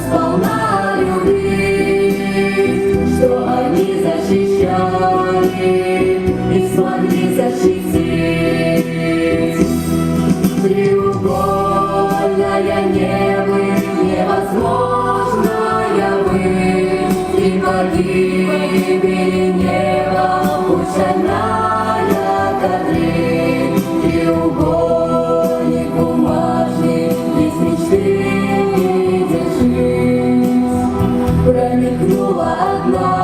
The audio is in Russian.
сполна любить, что они защищали и смогли защитить. Треугольная небо, невозможная высь, и погибели неба, пусть шальная кадриль. Треугольник бумажный, из мечты не держись, промелькнула одна.